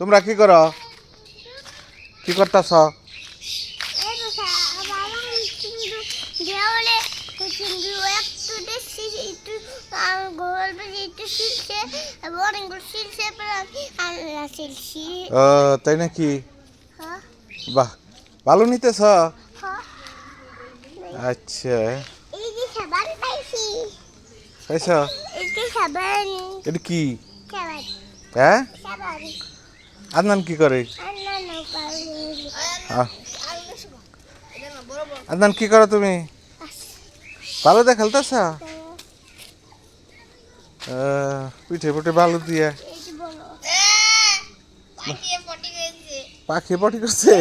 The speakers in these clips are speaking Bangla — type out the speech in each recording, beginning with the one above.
তোমরা কি করো? কি করতেছ? তাই নাকি? বাহ, ভালো নিতেছ। আচ্ছা, পাইছ? এটা কি? হ্যাঁ, আদনান কি করে? আদনান কি করো তুমি? ভালো দিয়ে খেলতেছ? পিঠে পুঠে ভালো দিয়ে পাখি পটি করছে।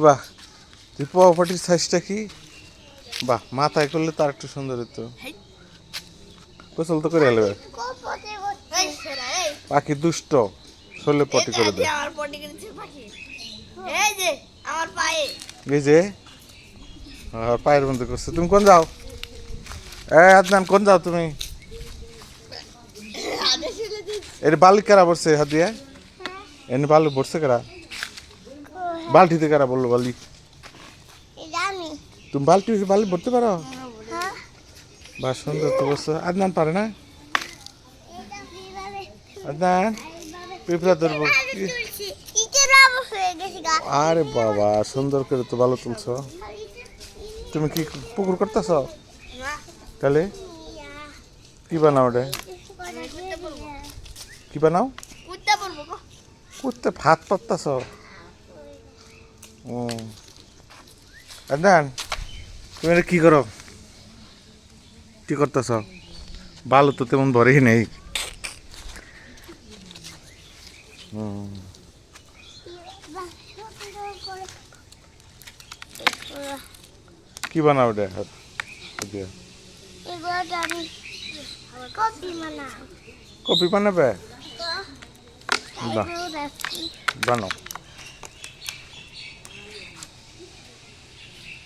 বাহ, তুই পটির সাইজটা কি? বাহ, মাথায় করলে তার একটু সুন্দর হতো। গোসল তো করে এলে পাখি দুষ্ট, শরীরে পটি করে দেয়। এই যে পায়ের মধ্যে করছে। তুমি কোন যাও? আদনান কোন যাও তুমি? এটা বালি কারা পড়ছে হাত দিয়ে? এনে বালু পড়ছে কারা? বালতিতে কারা বললো বালি? তুমি বালি ভরতে পারো? বা সুন্দর তো বলছো। আদনান পারে না? আদনান পিঁপড়া ধরবো। আরে বাবা, সুন্দর করে তো ভালো তুলছো। তুমি কি পুকুর করতেছ? তাহলে কি বানাও ওটা? কি বানাও? কুত্তে ভাত পাততাছ? আদনান তুমি এটা কি করো? কি করতেছ? বালু তো তেমন ভরেই নেই। কি বানাও ওটা? কপি বানাবে? বানাও।